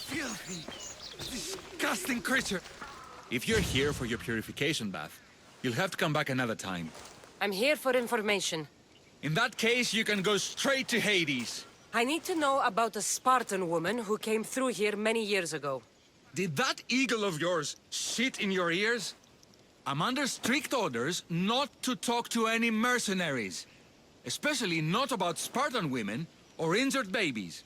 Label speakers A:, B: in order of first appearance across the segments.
A: Filthy, disgusting creature! If you're here for your purification bath, you'll have to come back another time.
B: I'm here for information.
A: In that case, you can go straight to Hades.
B: I need to know about a Spartan woman who came through here many years ago.
A: Did that eagle of yours shit in your ears? I'm under strict orders not to talk to any mercenaries. Especially not about Spartan women or injured babies.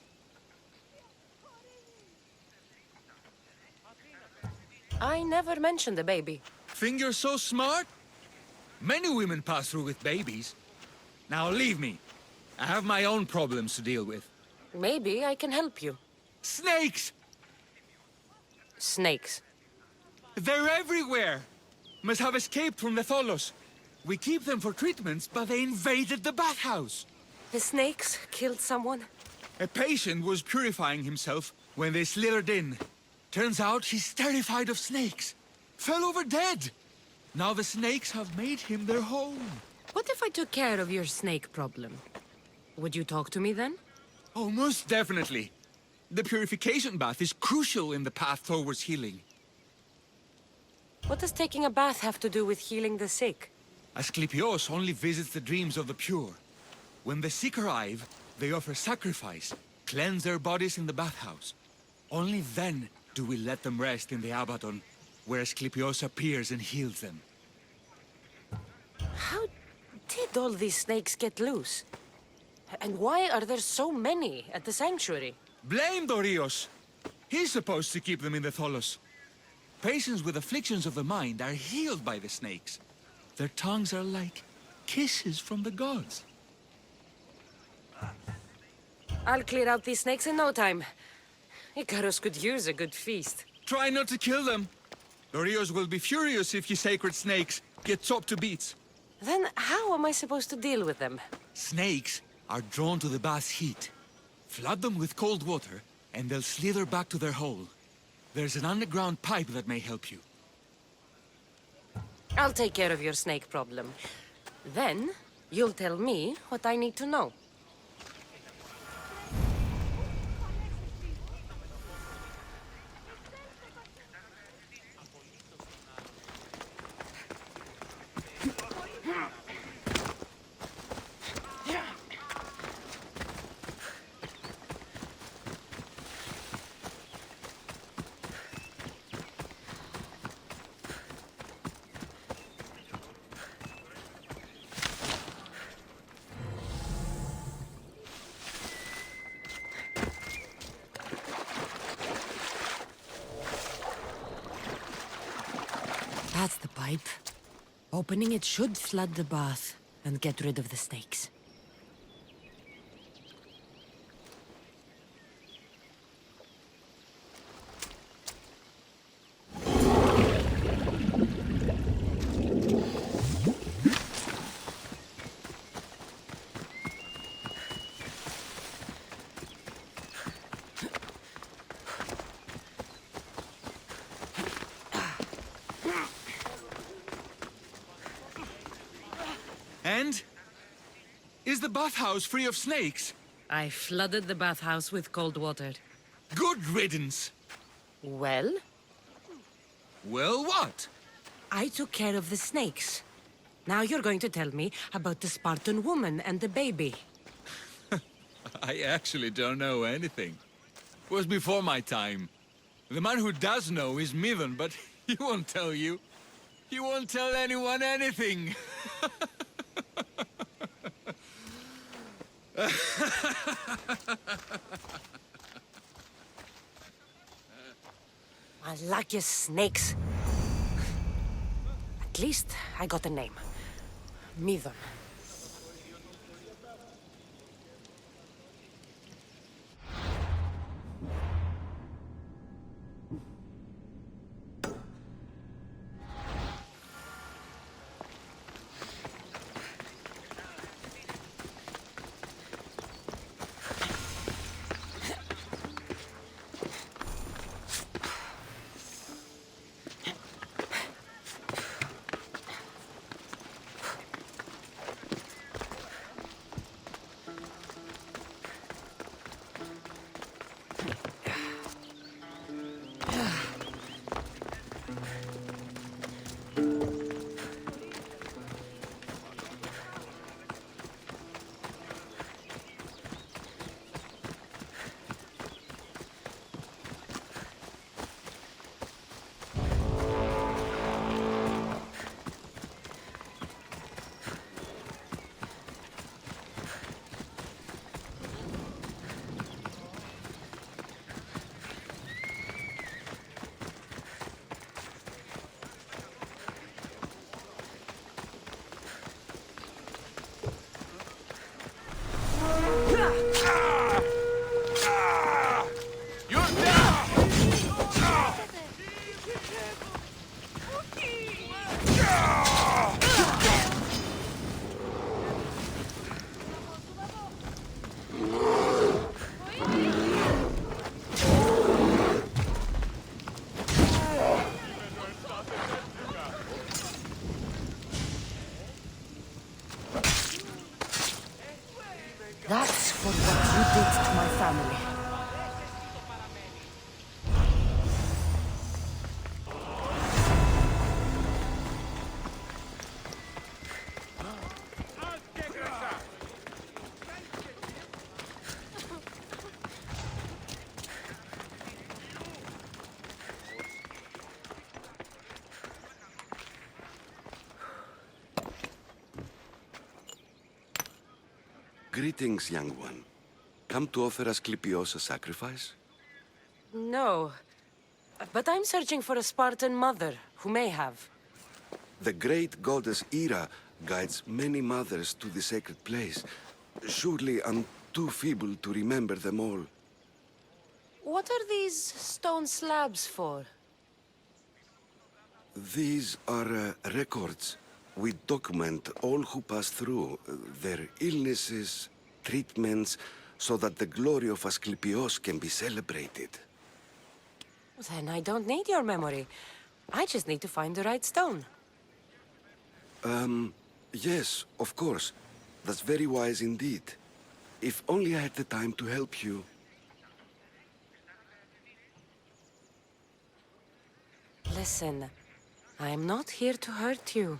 B: I never mentioned a baby.
A: Think you're so smart? Many women pass through with babies. Now leave me. I have my own problems to deal with.
B: Maybe I can help you.
A: Snakes!
B: Snakes.
A: They're everywhere! Must have escaped from the Tholos. We keep them for treatments, but they invaded the bathhouse.
B: The snakes killed someone?
A: A patient was purifying himself when they slithered in. Turns out he's terrified of snakes. Fell over dead. Now the snakes have made him their home.
B: What if I took care of your snake problem? Would you talk to me then?
A: Oh, most definitely. The purification bath is crucial in the path towards healing.
B: What does taking a bath have to do with healing the sick?
A: Asclepios only visits the dreams of the pure. When the sick arrive, they offer sacrifice, cleanse their bodies in the bathhouse. Only then do we let them rest in the Abaddon, where Asclepios appears and heals them.
B: How did all these snakes get loose? And why are there so many at the sanctuary?
A: Blame Dorios! He's supposed to keep them in the Tholos. Patients with afflictions of the mind are healed by the snakes. Their tongues are like kisses from the gods.
B: I'll clear out these snakes in no time. Icarus could use a good feast.
A: Try not to kill them. Dorios will be furious if you sacred snakes get chopped to bits.
B: Then how am I supposed to deal with them?
A: Snakes are drawn to the bath's heat. Flood them with cold water, and they'll slither back to their hole. There's an underground pipe that may help you.
B: I'll take care of your snake problem. Then, you'll tell me what I need to know. That's the pipe. Opening it should flood the bath and get rid of the snakes.
A: And? Is the bathhouse free of snakes?
B: I flooded the bathhouse with cold water.
A: Good riddance.
B: Well?
A: Well, what?
B: I took care of the snakes. Now you're going to tell me about the Spartan woman and the baby.
A: I actually don't know anything. It was before my time. The man who does know is Midon, but he won't tell you. He won't tell anyone anything.
B: I like your snakes. At least I got a name. Midon.
C: Greetings, young one. Come to offer Asclepios a sacrifice?
B: No. But I'm searching for a Spartan mother who may have.
C: The great goddess Ira guides many mothers to the sacred place. Surely I'm too feeble to remember them all.
B: What are these stone slabs for?
C: These are records. We document all who pass through, their illnesses, treatments, so that the glory of Asclepios can be celebrated.
B: Then I don't need your memory. I just need to find the right stone.
C: Yes, of course. That's very wise indeed. If only I had the time to help you.
B: Listen, I'm not here to hurt you.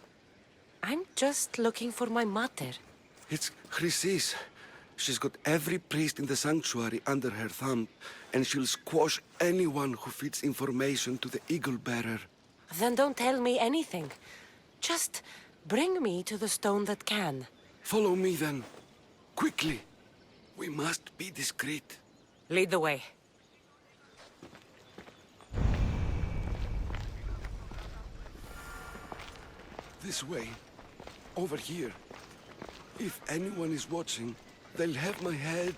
B: I'm just looking for my mater.
C: It's Chrysis. She's got every priest in the sanctuary under her thumb, and she'll squash anyone who feeds information to the Eagle Bearer.
B: Then don't tell me anything. Just bring me to the stone that can.
C: Follow me then. Quickly. We must be discreet.
B: Lead the way.
C: This way. Over here. If anyone is watching, they'll have my head.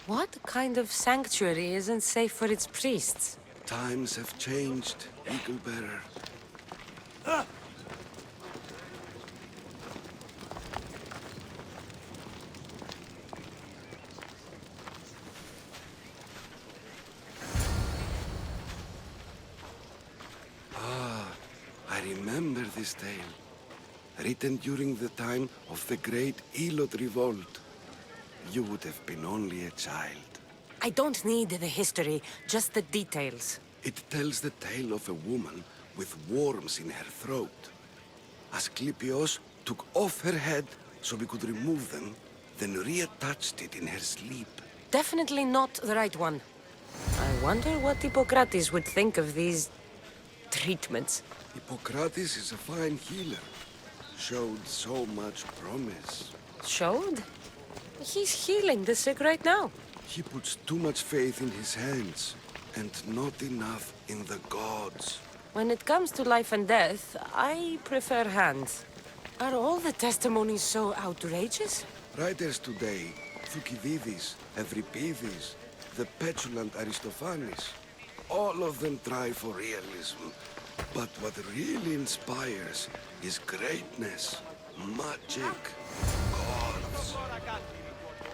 B: What kind of sanctuary isn't safe for its priests?
C: Times have changed, Eagle Bearer. I remember this tale. Written during the time of the great Elot revolt. You would have been only a child.
B: I don't need the history, just the details.
C: It tells the tale of a woman with worms in her throat. Asclepios took off her head so we could remove them, then reattached it in her sleep.
B: Definitely not the right one. I wonder what Hippocrates would think of these treatments.
C: Hippocrates is a fine healer. Showed so much promise.
B: Showed? He's healing the sick right now.
C: He puts too much faith in his hands, and not enough in the gods.
B: When it comes to life and death, I prefer hands. Are all the testimonies so outrageous?
C: Writers today, Thucydides, Euripides, the petulant Aristophanes, all of them try for realism. But what really inspires is greatness, magic, gods.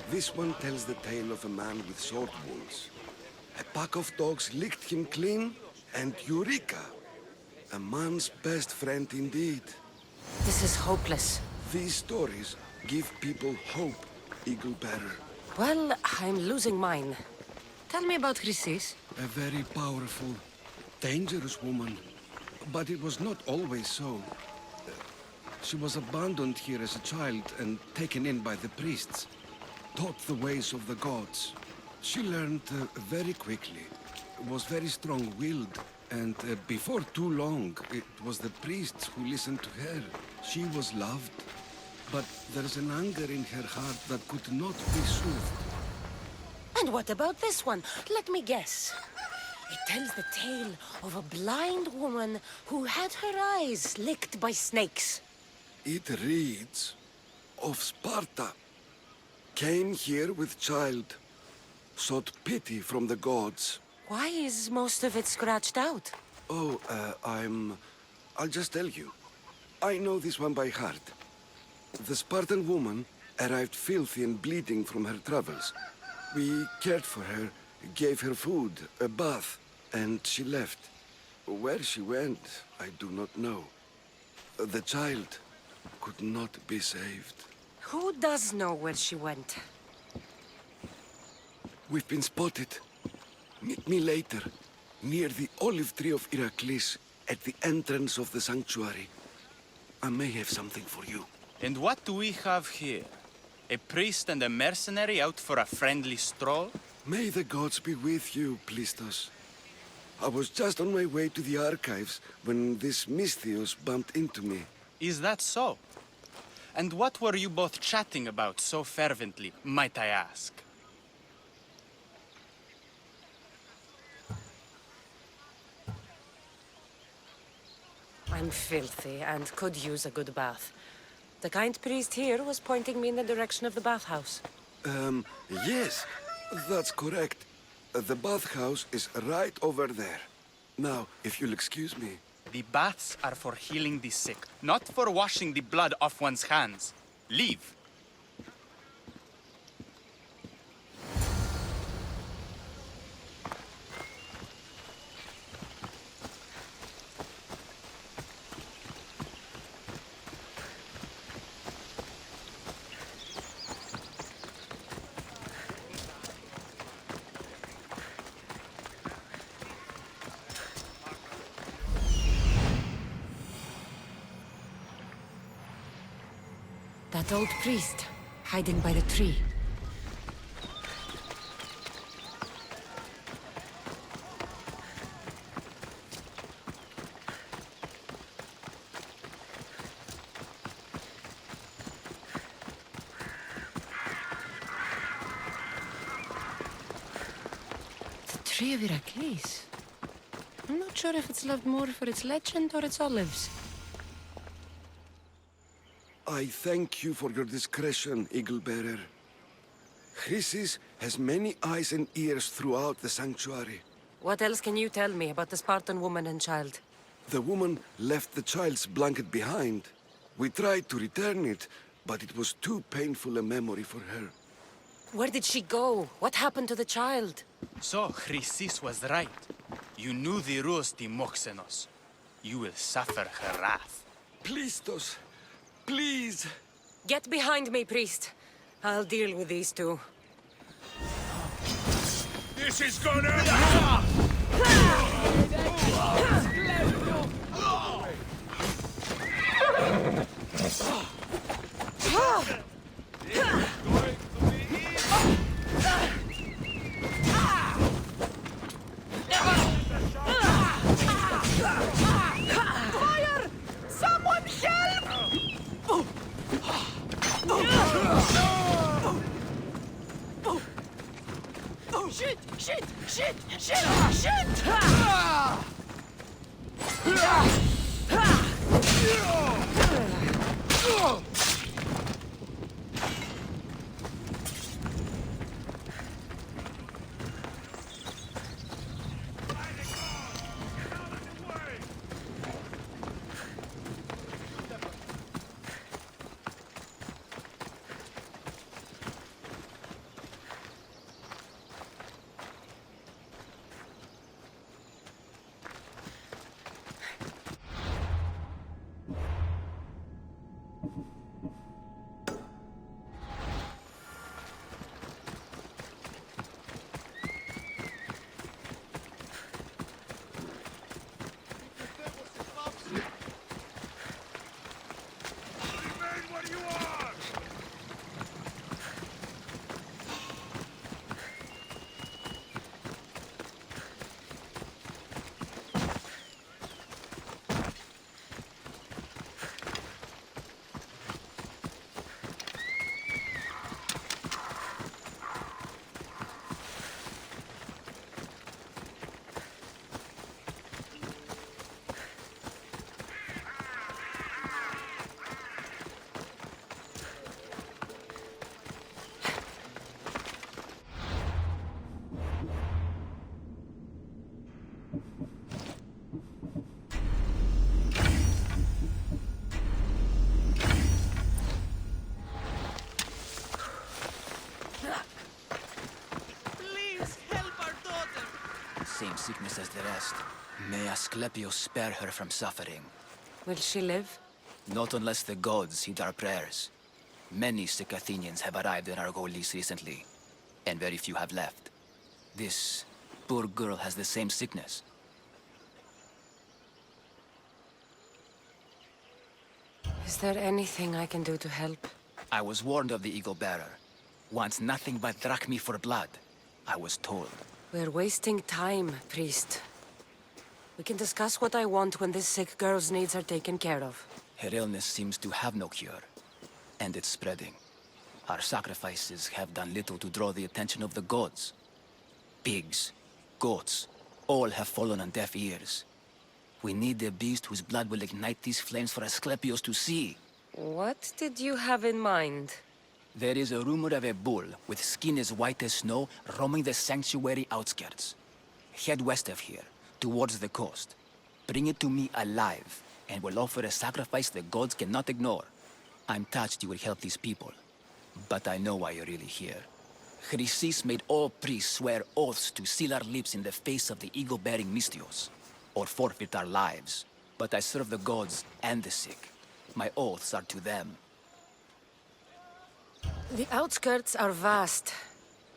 C: This one tells the tale of a man with sword wounds. A pack of dogs licked him clean, and Eureka! A man's best friend indeed.
B: This is hopeless.
C: These stories give people hope, Eagle Bearer.
B: Well, I'm losing mine. Tell me about Chrysis.
C: A very powerful, dangerous woman. But it was not always so. She was abandoned here as a child and taken in by the priests. Taught the ways of the gods. She learned very quickly. Was very strong-willed. And before too long, it was the priests who listened to her. She was loved. But there's an anger in her heart that could not be soothed.
B: And what about this one? Let me guess. It tells the tale of a blind woman who had her eyes licked by snakes.
C: It reads of Sparta. Came here with child. Sought pity from the gods.
B: Why is most of it scratched out?
C: Oh, I'll just tell you. I know this one by heart. The Spartan woman arrived filthy and bleeding from her travels. We cared for her, gave her food, a bath, and she left. Where she went, I do not know. The child could not be saved.
B: Who does know where she went?
C: We've been spotted. Meet me later, near the olive tree of Iraklis, at the entrance of the sanctuary. I may have something for you.
D: And what do we have here? A priest and a mercenary out for a friendly stroll?
C: May the gods be with you, Plistos. I was just on my way to the archives when this Misthios bumped into me.
D: Is that so? And what were you both chatting about so fervently, might I ask?
B: I'm filthy and could use a good bath. The kind priest here was pointing me in the direction of the bathhouse.
C: Yes, that's correct. The bathhouse is right over there. Now, if you'll excuse me.
D: The baths are for healing the sick, not for washing the blood off one's hands. Leave.
B: That old priest, hiding by the tree. The Tree of Iraklis. I'm not sure if it's loved more for its legend or its olives.
C: I thank you for your discretion, Eagle-Bearer. Chrysis has many eyes and ears throughout the sanctuary.
B: What else can you tell me about the Spartan woman and child?
C: The woman left the child's blanket behind. We tried to return it, but it was too painful a memory for her.
B: Where did she go? What happened to the child?
D: So, Chrysis was right. You knew the rules, Timoxenos. You will suffer her wrath.
C: Plistos, please!
B: Get behind me, priest. I'll deal with these two.
A: This is gonna...
B: Fire! Someone help! Shit! Shit! Shit! Shit! Shit!
E: Same sickness as the rest. May Asclepius spare her from suffering.
B: Will she live?
E: Not unless the gods heed our prayers. Many sick Athenians have arrived in Argolis recently, and very few have left. This poor girl has the same sickness.
B: Is there anything I can do to help?
E: I was warned of the Eagle Bearer. Wants nothing but drachmi for blood, I was told.
B: We're wasting time, priest. We can discuss what I want when this sick girl's needs are taken care of.
E: Her illness seems to have no cure. and it's spreading. Our sacrifices have done little to draw the attention of the gods. Pigs, goats, all have fallen on deaf ears. We need a beast whose blood will ignite these flames for Asclepios to see.
B: What did you have in mind?
E: There is a rumor of a bull with skin as white as snow roaming the sanctuary outskirts. Head west of here, towards the coast. Bring it to me alive, and we'll offer a sacrifice the gods cannot ignore. I'm touched you will help these people, but I know why you're really here. Chrysis made all priests swear oaths to seal our lips in the face of the eagle-bearing Mystios, or forfeit our lives. But I serve the gods and the sick. My oaths are to them.
B: The outskirts are vast.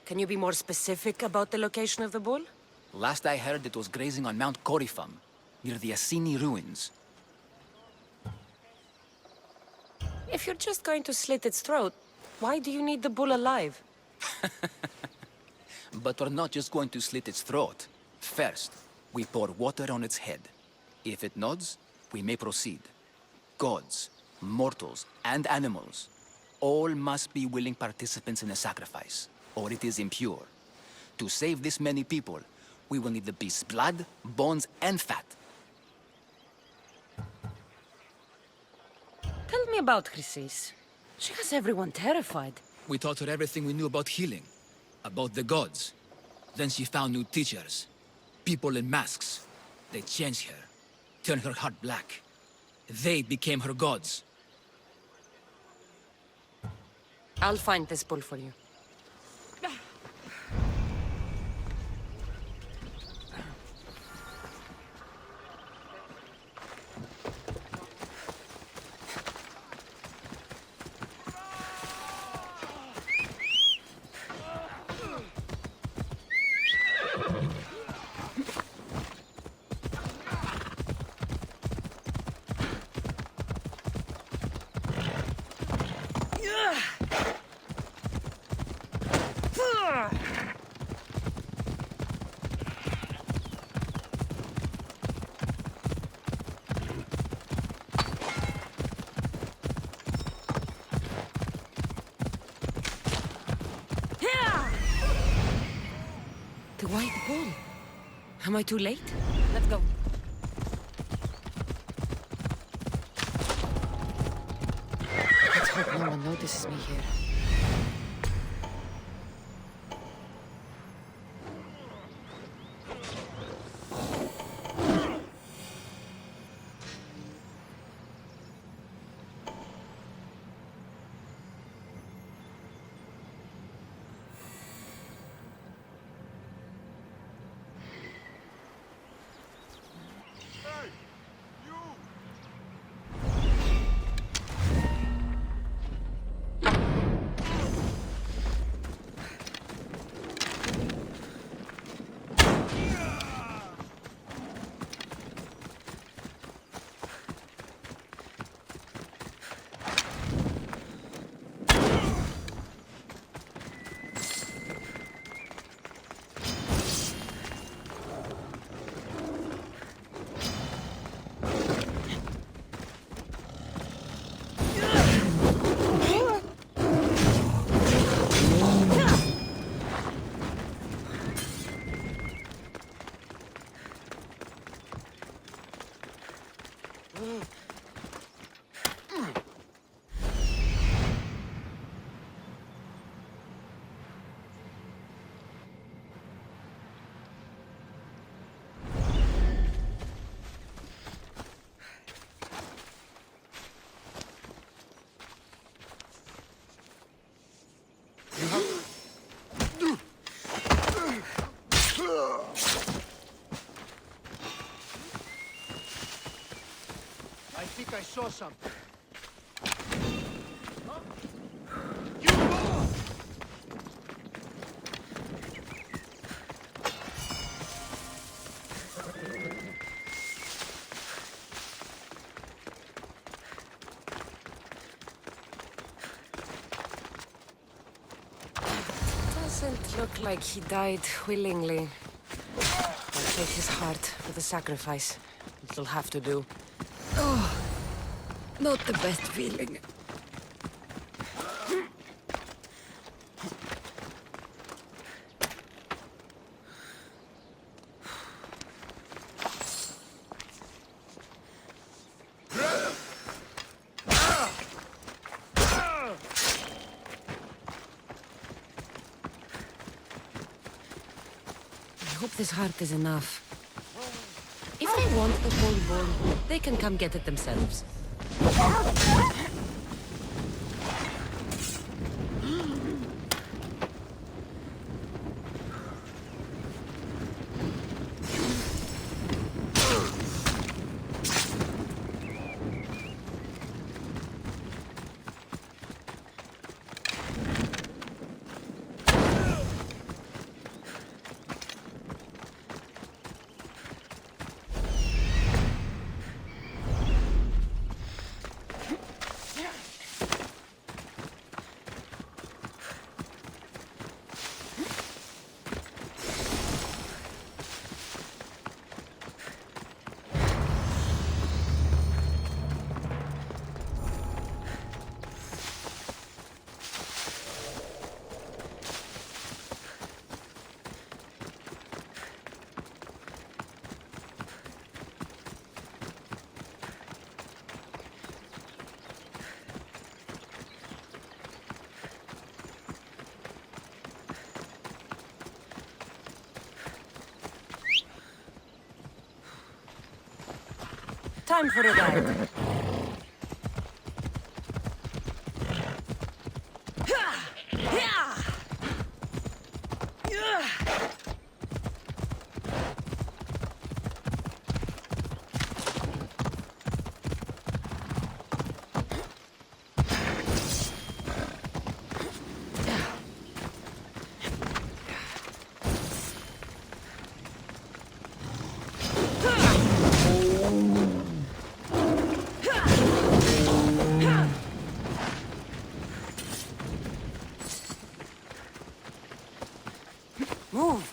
B: Can you be more specific about the location of the bull?
E: Last I heard, it was grazing on Mount Corifum, near the Assini ruins.
B: If you're just going to slit its throat, why do you need the bull alive?
E: But we're not just going to slit its throat. First, we pour water on its head. If it nods, we may proceed. Gods, mortals, and animals, all must be willing participants in the sacrifice, or it is impure. To save this many people, we will need the beast's blood, bones, and fat.
B: Tell me about Chrysis. She has everyone terrified.
E: We taught her everything we knew about healing, about the gods. Then she found new teachers, people in masks. They changed her, turned her heart black. They became her gods.
B: I'll find this bull for you. The white bull. Am I too late? Let's go. Let's hope no one notices me here.
F: I think I saw something.
B: Doesn't look like he died willingly. I'll take his heart for the sacrifice. It'll have to do. Oh, not the best feeling. this heart is enough. If they want the whole bull, they can come get it themselves. Time for a ride. Move!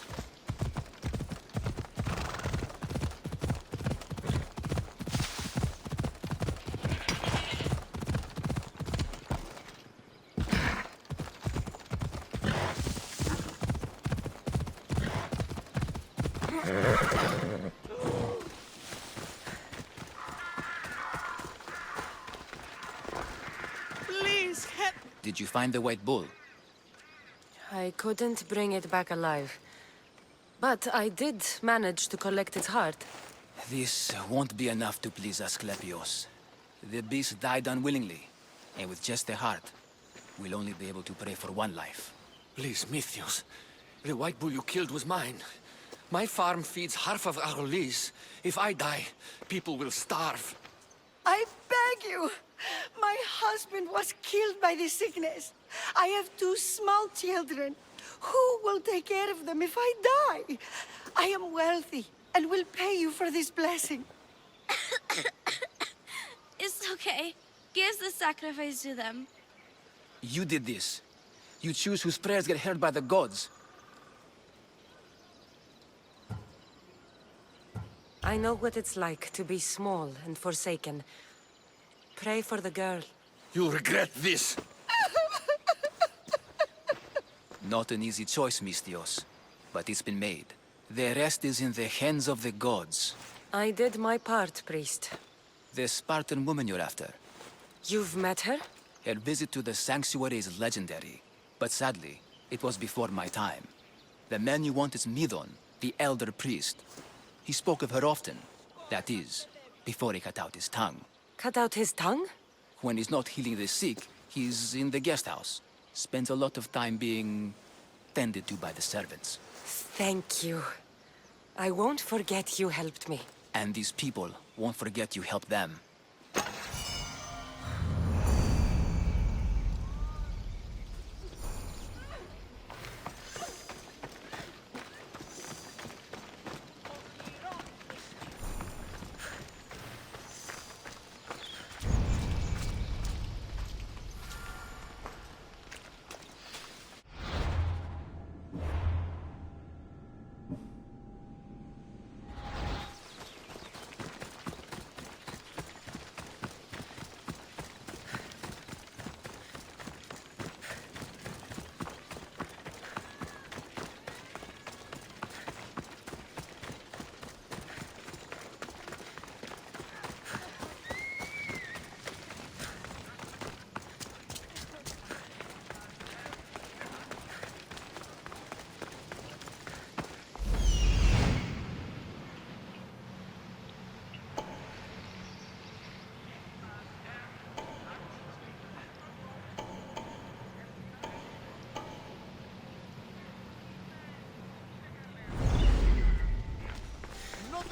D: Please help.
E: Did you find the white bull?
B: I couldn't bring it back alive. But I did manage to collect its heart.
E: This won't be enough to please Asclepios. The beast died unwillingly, and with just the heart, we'll only be able to pray for one life.
G: Please, Mythios. The white bull you killed was mine. My farm feeds half of Arolis. If I die, people will starve.
H: I beg you! My husband was killed by this sickness. I have 2 small children. Who will take care of them if I die? I am wealthy and will pay you for this blessing.
I: It's okay. Give the sacrifice to them.
E: You did this. You choose whose prayers get heard by the gods.
B: I know what it's like to be small and forsaken. Pray for the girl.
G: You'll regret this.
E: Not an easy choice, Mystios, but it's been made. The rest is in the hands of the gods.
B: I did my part, priest.
E: The Spartan woman you're after.
B: You've met her?
E: Her visit to the sanctuary is legendary, but sadly, it was before my time. The man you want is Midon, the elder priest. He spoke of her often. That is, before he cut out his tongue.
B: Cut out his tongue?
E: When he's not healing the sick, he's in the guest house. Spends a lot of time being tended to by the servants.
B: Thank you. I won't forget you helped me.
E: And these people won't forget you helped them.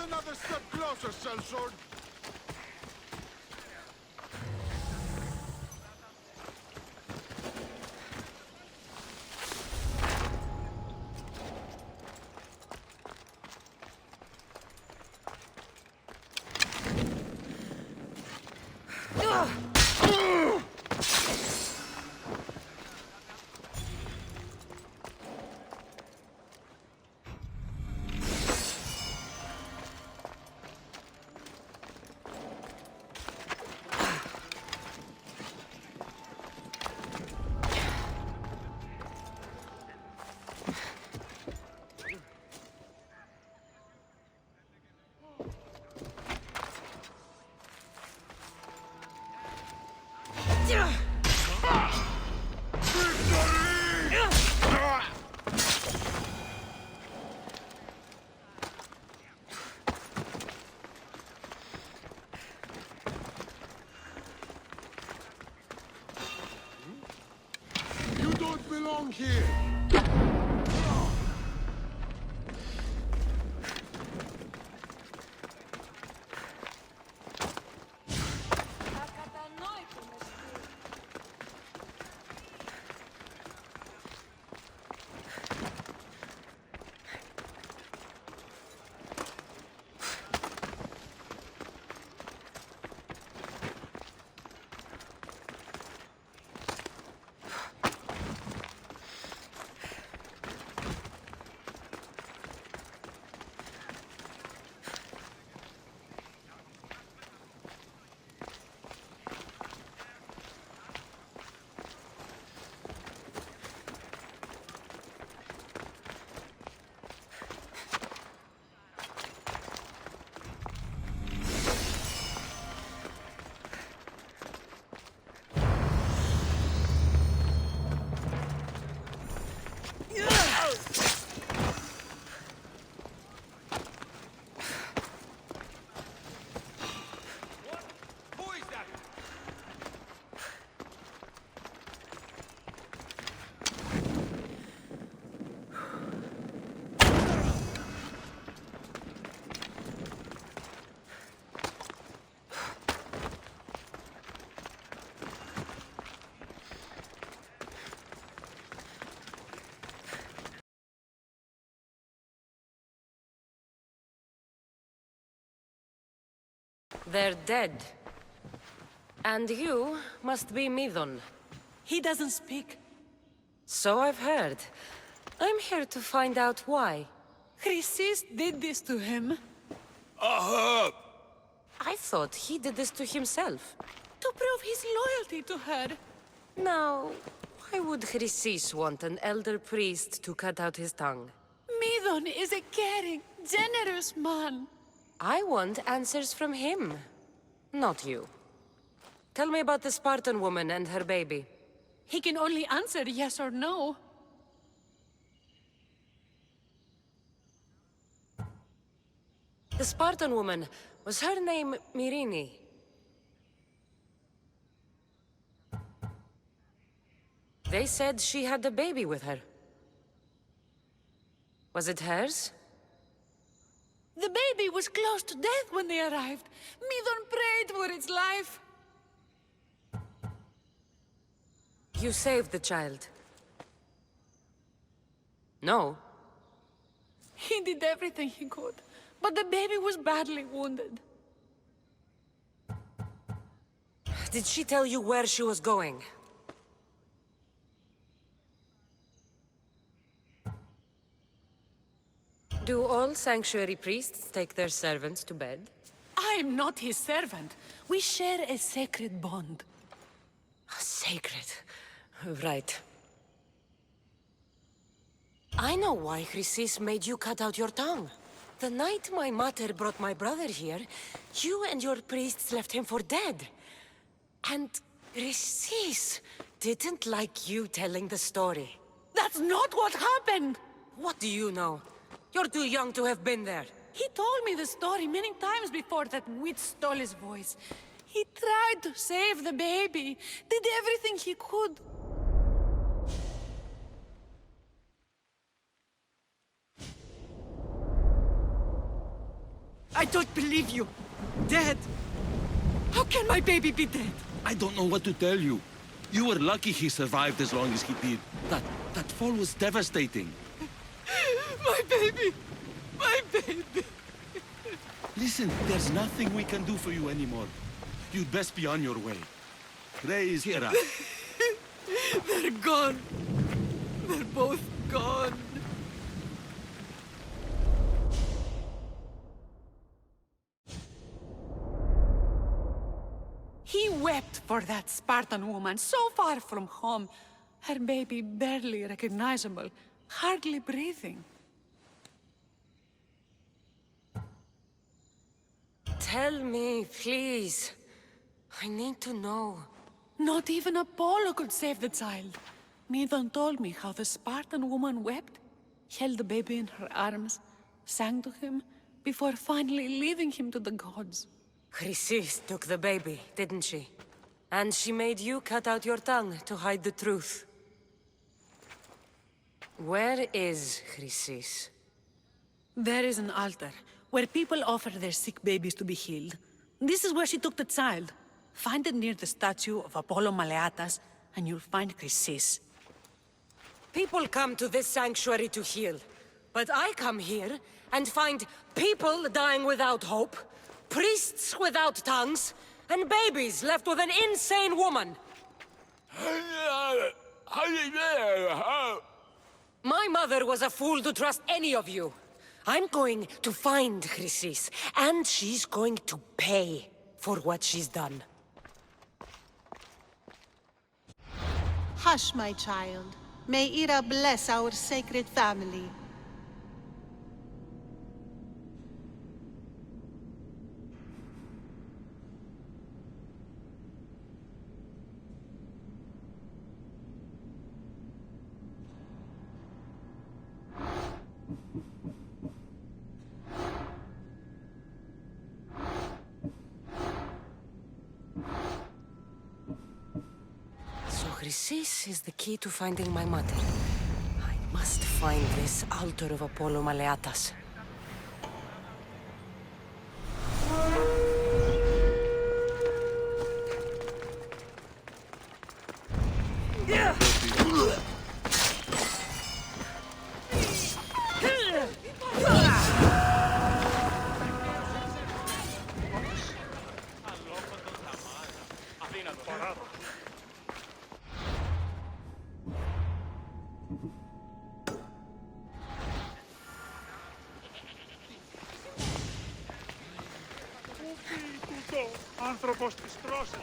F: another step closer, sellsword. You don't belong here.
B: They're dead. And you must be Midon.
H: He doesn't speak.
B: So I've heard. I'm here to find out why.
H: Chrysis did this to him.
B: I thought he did this to himself.
H: To prove his loyalty to her.
B: Now, why would Chrysis want an elder priest to cut out his tongue?
H: Midon is a caring, generous man.
B: I want answers from him, not you. Tell me about the Spartan woman and her baby.
H: He can only answer yes or no.
B: The Spartan woman, was her name Myrine? They said she had a baby with her. Was it hers?
H: The baby was close to death when they arrived. Midon prayed for its life.
B: You saved the child. No.
H: He did everything he could, but the baby was badly wounded.
B: Did she tell you where she was going? Do all sanctuary priests take their servants to bed?
H: I'm not his servant. We share a sacred bond.
B: Sacred. Right. I know why Chrysis made you cut out your tongue. The night my mater brought my brother here, you and your priests left him for dead. And Chrysis didn't like you telling the story.
H: That's not what happened!
B: What do you know? You're too young to have been there.
H: He told me the story many times before that witch stole his voice. He tried to save the baby, did everything he could. I don't believe you. Dead? How can my baby be dead?
C: I don't know what to tell you. You were lucky he survived as long as he did. That fall was devastating.
H: My baby! My baby!
C: Listen, there's nothing we can do for you anymore. You'd best be on your way. Raise here up.
H: They're gone. They're both gone. He wept for that Spartan woman so far from home. Her baby barely recognizable, hardly breathing.
B: Tell me, please. I need to know.
H: Not even Apollo could save the child. Medon told me how the Spartan woman wept, held the baby in her arms, sang to him, before finally leaving him to the gods.
B: Chrysis took the baby, didn't she? And she made you cut out your tongue to hide the truth. Where is Chrysis?
H: There is an altar, where people offer their sick babies to be healed. This is where she took the child. Find it near the statue of Apollo Maleatas, and you'll find Chrysis.
B: People come to this sanctuary to heal. But I come here and find people dying without hope, priests without tongues, and babies left with an insane woman. My mother was a fool to trust any of you. I'm going to find Chrysis, and she's going to pay for what she's done.
J: Hush, my child. May Ira bless our sacred family.
B: Chrysis is the key to finding my mother. I must find this altar of Apollo Maleatas.
F: Άνθρωπος της τρώσης.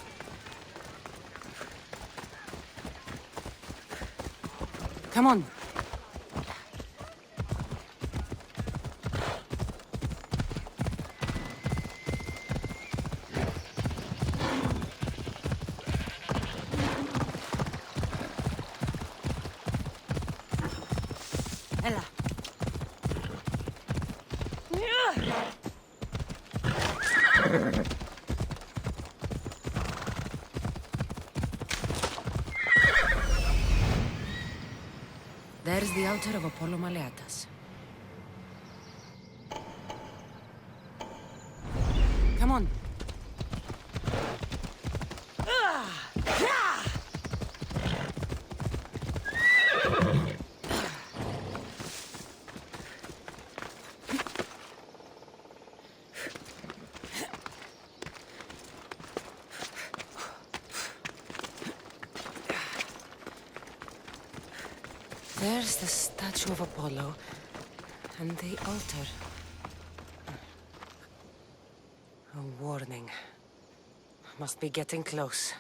B: Come on. Έλα. There's the altar of Apollo Maleatas. Come on. There's the statue of Apollo, and the altar. A warning. Must be getting close.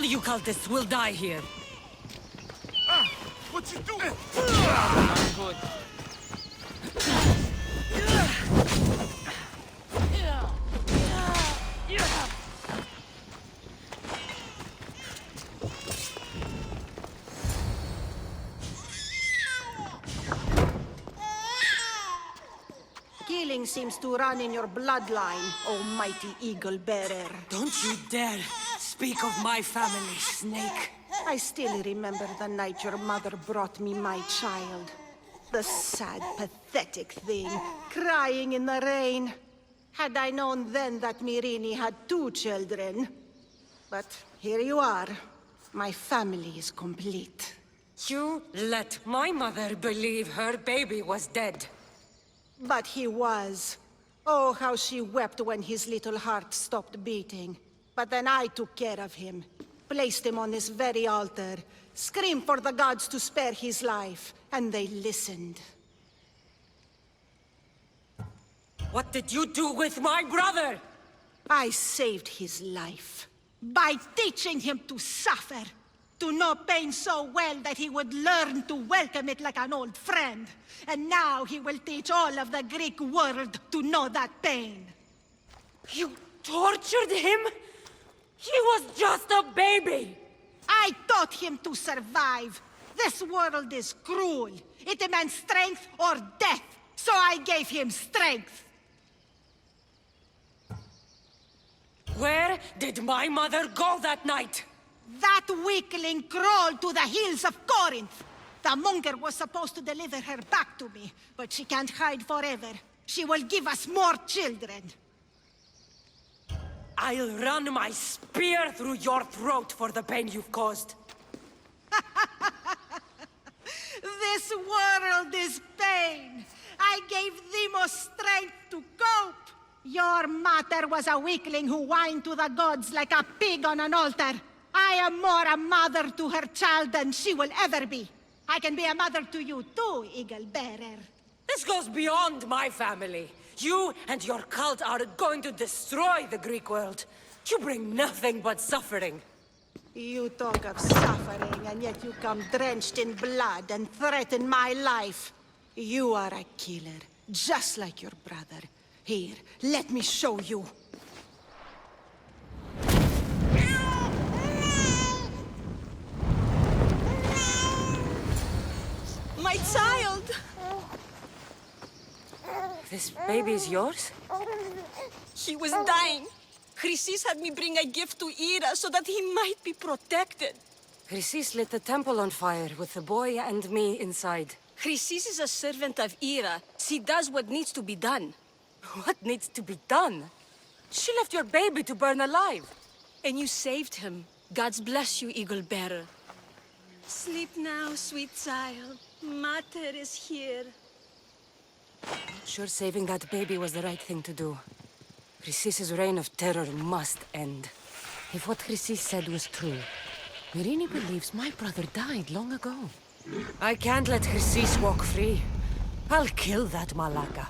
B: All you cultists will die here.
F: What you doing?
D: Good.
H: Killing seems to run in your bloodline, almighty eagle bearer.
B: Don't you dare speak of my family, Snake.
H: I still remember the night your mother brought me my child. The sad, pathetic thing, crying in the rain. Had I known then that Mirini had 2 children. But here you are. My family is complete.
B: You let my mother believe her baby was dead.
H: But he was. Oh, how she wept when his little heart stopped beating. But then I took care of him. Placed him on this very altar. Screamed for the gods to spare his life. And they listened.
B: What did you do with my brother?
H: I saved his life. By teaching him to suffer. To know pain so well that he would learn to welcome it like an old friend. And now he will teach all of the Greek world to know that pain.
B: You tortured him? He was just a baby!
H: I taught him to survive. This world is cruel. It demands strength or death. So I gave him strength.
B: Where did my mother go that night?
H: That weakling crawled to the hills of Corinth. The monger was supposed to deliver her back to me, but she can't hide forever. She will give us more children.
B: I'll run my spear through your throat for the pain you've caused.
H: This world is pain. I gave Demos strength to cope. Your mater was a weakling who whined to the gods like a pig on an altar. I am more a mother to her child than she will ever be. I can be a mother to you too, Eagle Bearer.
B: This goes beyond my family. You and your cult are going to destroy the Greek world. You bring nothing but suffering.
H: You talk of suffering, and yet you come drenched in blood and threaten my life. You are a killer, just like your brother. Here, let me show you.
J: My child!
B: This baby is yours?
J: He was dying. Chrysis had me bring a gift to Ira so that he might be protected.
B: Chrysis lit the temple on fire with the boy and me inside.
J: Chrysis is a servant of Ira. She does what needs to be done.
B: What needs to be done? She left your baby to burn alive.
J: And you saved him. God's bless you, Eagle Bearer. Sleep now, sweet child. Mater is here.
B: Sure, saving that baby was the right thing to do. Chrysis' reign of terror must end. If what Chrysis said was true, Mirini believes my brother died long ago. I can't let Chrysis walk free. I'll kill that Malaka.